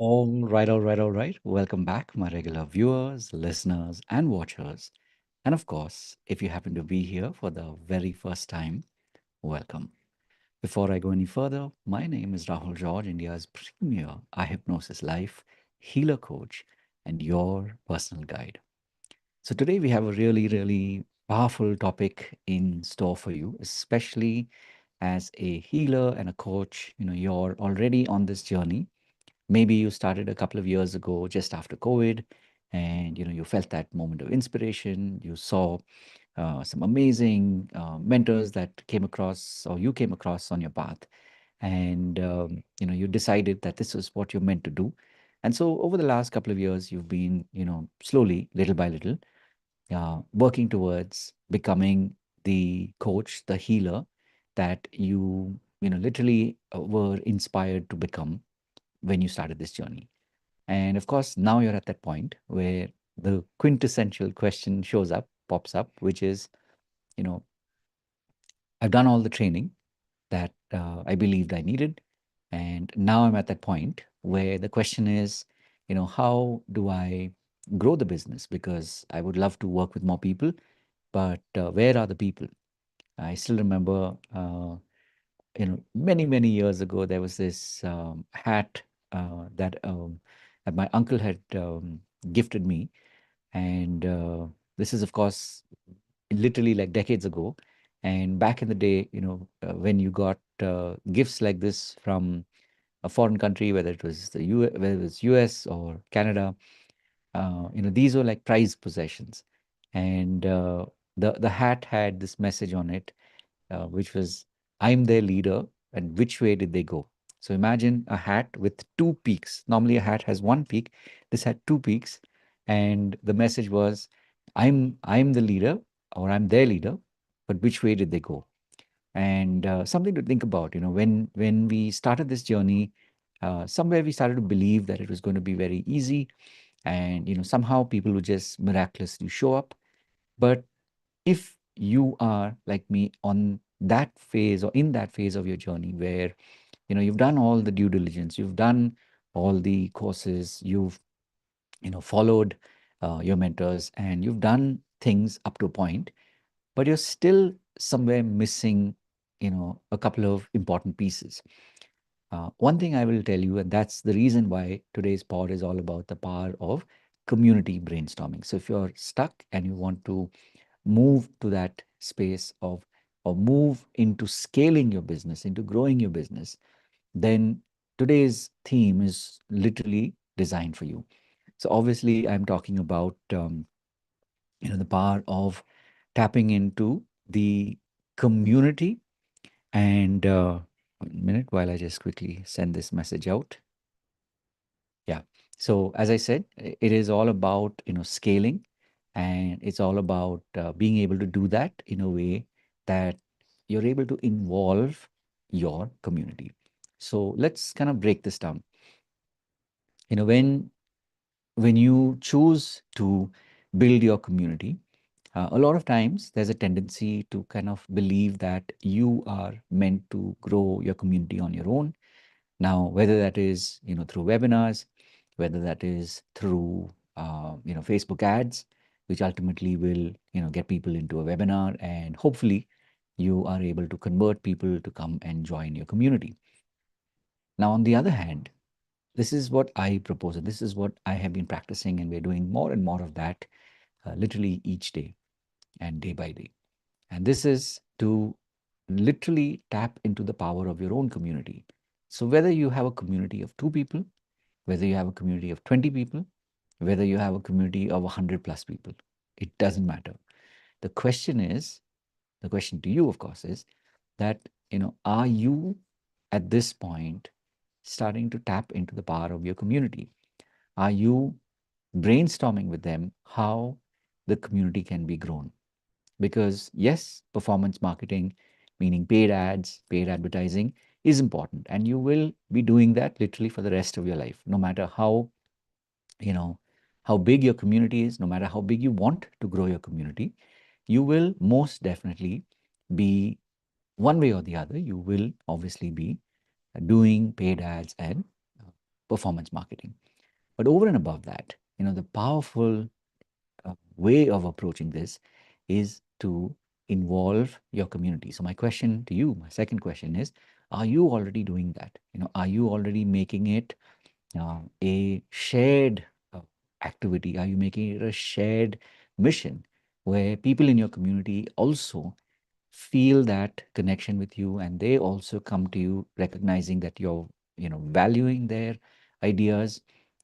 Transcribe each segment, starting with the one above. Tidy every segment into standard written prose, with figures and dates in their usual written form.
All right. Welcome back, my regular viewers, listeners, and watchers. And of course, if you happen to be here for the very first time, welcome. Before I go any further, my name is Rahul George, India's premier eye hypnosis life healer coach and your personal guide. So today we have a really powerful topic in store for you, especially as a healer and a coach. You're already on this journey. Maybe you started a couple of years ago just after COVID, and you felt that moment of inspiration. You saw some amazing mentors that came across or you came across on your path, and you decided that this was what you're meant to do. And so over the last couple of years, you've been slowly, little by little, working towards becoming the coach, the healer that you literally were inspired to become when you started this journey. And of course, now you're at that point where the quintessential question shows up, pops up, which is, you know, I've done all the training that I believed I needed. And now I'm at that point where the question is, how do I grow the business? Because I would love to work with more people, but where are the people? I still remember, many years ago, there was this hat that my uncle had gifted me, and this is, of course, literally like decades ago. And back in the day, when you got gifts like this from a foreign country, whether it was whether it was US or Canada, these were like prized possessions. And the hat had this message on it, which was, I'm their leader, and which way did they go? So imagine a hat with two peaks. Normally, a hat has one peak. This had two peaks, and the message was, I'm the leader, or I'm their leader, but which way did they go? And something to think about. When we started this journey, somewhere we started to believe that it was going to be very easy, and somehow people would just miraculously show up. But if you are like me on that phase or in that phase of your journey where you've done all the due diligence, you've done all the courses, you've followed your mentors, and you've done things up to a point, but you're still somewhere missing a couple of important pieces. One thing I will tell you, and that's the reason why today's pod is all about the power of community brainstorming. So if you're stuck and you want to move to that space of, or move into scaling your business, into growing your business, then today's theme is literally designed for you. So obviously, I'm talking about the power of tapping into the community. And 1 minute while I just quickly send this message out. Yeah. So as I said, it is all about scaling, and it's all about being able to do that in a way that you're able to involve your community. So let's kind of break this down. When you choose to build your community, a lot of times there's a tendency to kind of believe that you are meant to grow your community on your own. Now, whether that is through webinars, whether that is through Facebook ads, which ultimately will get people into a webinar, and hopefully you are able to convert people to come and join your community. Now, on the other hand, this is what I propose, and this is what I have been practicing, and we're doing more and more of that literally each day and day by day. And this is to literally tap into the power of your own community. So whether you have a community of two people, whether you have a community of 20 people, whether you have a community of 100 plus people, it doesn't matter. The question is, the question to you, of course, is that, are you at this point starting to tap into the power of your community? Are you brainstorming with them how the community can be grown? Because yes, performance marketing, meaning paid ads, paid advertising, is important, and you will be doing that literally for the rest of your life, no matter you know how big your community is, no matter how big you want to grow your community. You will most definitely be, one way or the other, you will obviously be doing paid ads and performance marketing. But over and above that, the powerful way of approaching this is to involve your community. So my question to you, my second question is, are you already doing that? Are you already making it a shared activity? Are you making it a shared mission where people in your community also feel that connection with you, and they also come to you recognizing that you're valuing their ideas,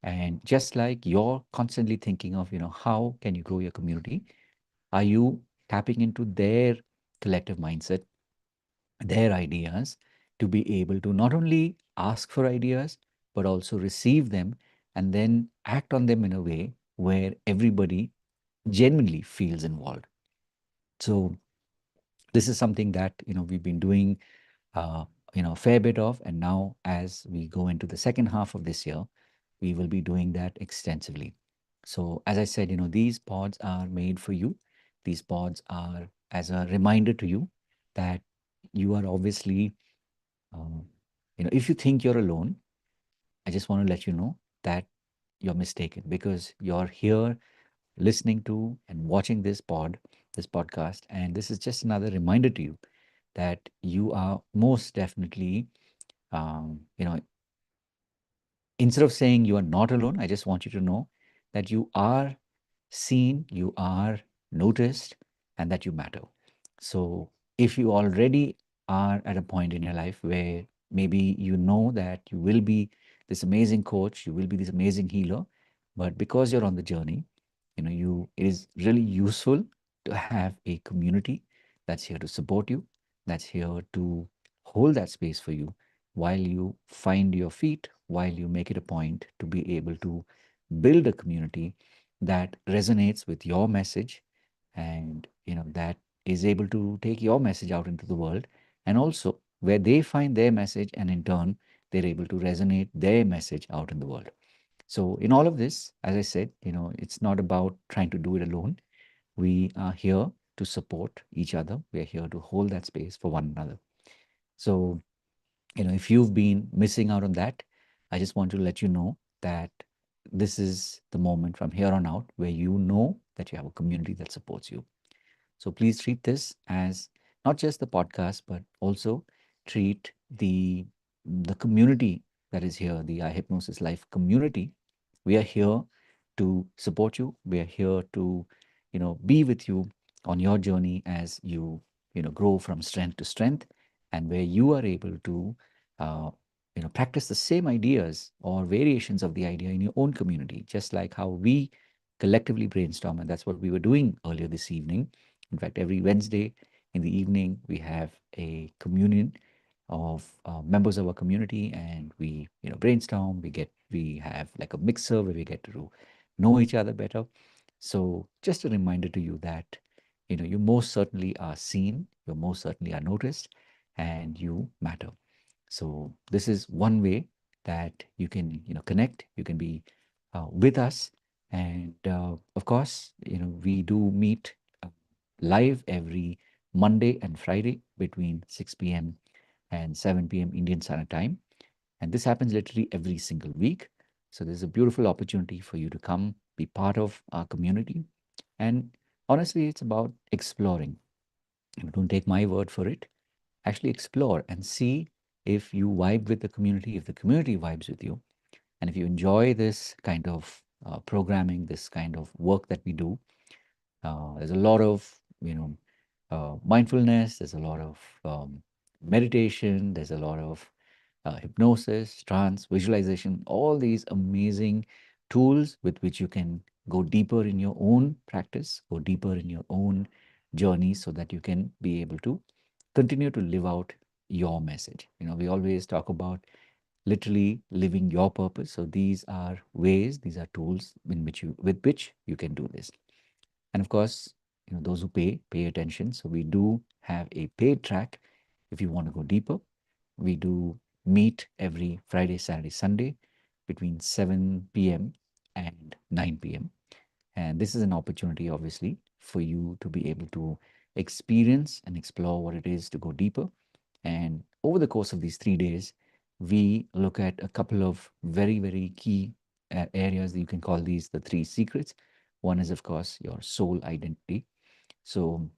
and just like you're constantly thinking of how can you grow your community, are you tapping into their collective mindset, their ideas, to be able to not only ask for ideas but also receive them and then act on them in a way where everybody genuinely feels involved? So this is something that we've been doing uh, a fair bit of, and now as we go into the second half of this year, we will be doing that extensively. So as I said, these pods are made for you. These pods are as a reminder to you that you are obviously, um, if you think you're alone, I just want to let you know that you're mistaken, because you're here listening to and watching this podcast, and this is just another reminder to you that you are most definitely, you know, instead of saying you are not alone, I just want you to know that you are seen, you are noticed, and that you matter. So if you already are at a point in your life where maybe you know that you will be this amazing coach, you will be this amazing healer, but because you're on the journey, it is really useful to have a community that's here to support you, that's here to hold that space for you while you find your feet, while you make it a point to be able to build a community that resonates with your message, and that is able to take your message out into the world, and also where they find their message, and in turn they're able to resonate their message out in the world. So in all of this, as I said, it's not about trying to do it alone. We are here to support each other. We are here to hold that space for one another. So if you've been missing out on that, I just want to let you know that this is the moment from here on out where you know that you have a community that supports you. So please treat this as not just the podcast, but also treat the community that is here, the iHypnosis Life community. We are here to support you. We are here to, be with you on your journey as you, grow from strength to strength, and where you are able to, uh, practice the same ideas or variations of the idea in your own community, just like how we collectively brainstorm, and that's what we were doing earlier this evening. In fact, every Wednesday in the evening, we have a communion of members of our community, and we, brainstorm. We have like a mixer where we get to know each other better. So, just a reminder to you that, you most certainly are seen, you most certainly are noticed, and you matter. So, this is one way that you can, connect. You can be with us, and of course, we do meet live every Monday and Friday between 6 p.m. and 7 p.m. Indian Standard Time. And this happens literally every single week. So there's a beautiful opportunity for you to come be part of our community. And honestly, it's about exploring. Don't take my word for it. Actually explore and see if you vibe with the community, if the community vibes with you, and if you enjoy this kind of programming, this kind of work that we do. There's a lot of mindfulness. There's a lot of meditation. There's a lot of hypnosis, trance, visualization. All these amazing tools with which you can go deeper in your own practice, go deeper in your own journey, so that you can be able to continue to live out your message. We always talk about literally living your purpose. So these are ways, these are tools in which you with which you can do this. And of course, those who pay attention. So we do have a paid track if you want to go deeper. We do meet every Friday, Saturday, Sunday between 7 p.m. and 9 p.m. And this is an opportunity, obviously, for you to be able to experience and explore what it is to go deeper. And over the course of these 3 days, we look at a couple of very, very key areas. You can call these the three secrets. One is, of course, your soul identity. So,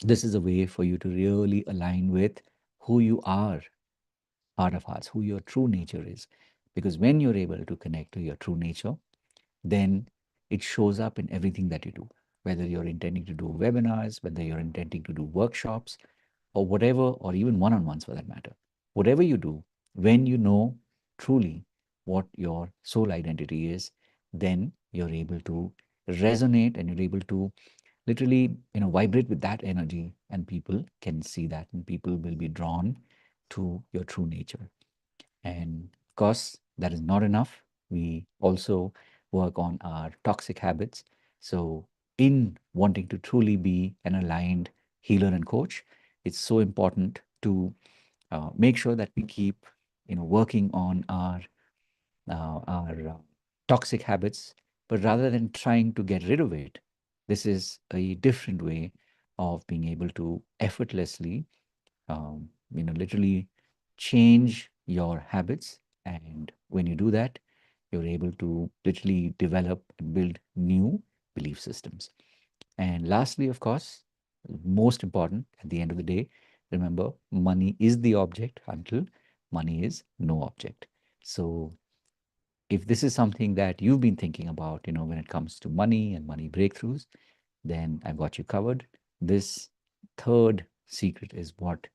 this is a way for you to really align with who you are, heart of hearts, who your true nature is. Because when you're able to connect to your true nature, then it shows up in everything that you do. Whether you're intending to do webinars, whether you're intending to do workshops, or whatever, or even one on ones for that matter. Whatever you do, when you know truly what your soul identity is, then you're able to resonate and you're able to literally vibrate with that energy, and people can see that, and people will be drawn to your true nature. And of course, that is not enough. We also work on our toxic habits. So, in wanting to truly be an aligned healer and coach, it's so important to make sure that we keep, working on our toxic habits. But rather than trying to get rid of it, this is a different way of being able to effortlessly literally change your habits. And when you do that, you're able to literally develop and build new belief systems. And lastly, of course, most important at the end of the day, remember, money is the object until money is no object. So if this is something that you've been thinking about, when it comes to money and money breakthroughs, then I've got you covered. This third secret is what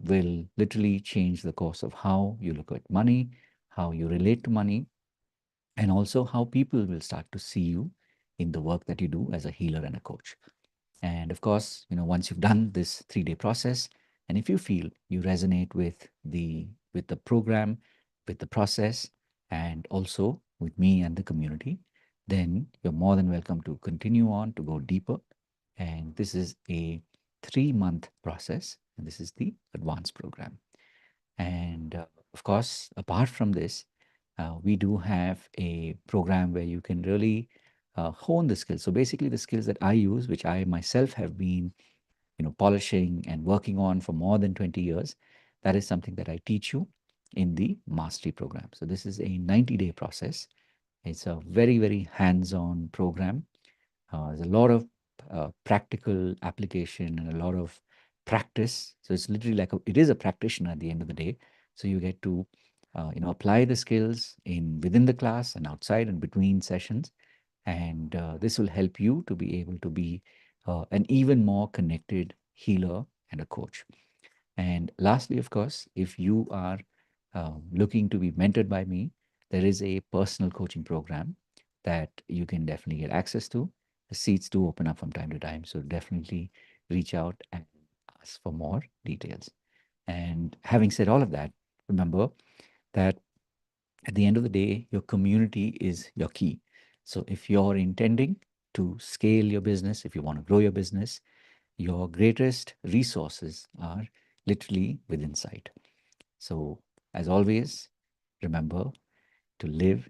will literally change the course of how you look at money, how you relate to money, and also how people will start to see you in the work that you do as a healer and a coach. And of course, once you've done this 3-day process, and if you feel you resonate with the program, with the process, and also with me and the community, then you're more than welcome to continue on to go deeper. And this is a 3-month process, and this is the advanced program. And of course, apart from this, we do have a program where you can really hone the skills. So basically, the skills that I use, which I myself have been, polishing and working on for more than 20 years, that is something that I teach you in the mastery program. So this is a 90-day process. It's a very, very hands-on program. There's a lot of practical application and a lot of practice. So it's literally like it is a practitioner at the end of the day. So you get to apply the skills in within the class and outside and between sessions, and this will help you to be able to be an even more connected healer and a coach. And lastly, of course, if you are looking to be mentored by me, there is a personal coaching program that you can definitely get access to. The seats do open up from time to time, so definitely reach out and ask for more details. And having said all of that, remember that at the end of the day, your community is your key. So if you're intending to scale your business, if you want to grow your business, your greatest resources are literally within sight. So, as always, remember to live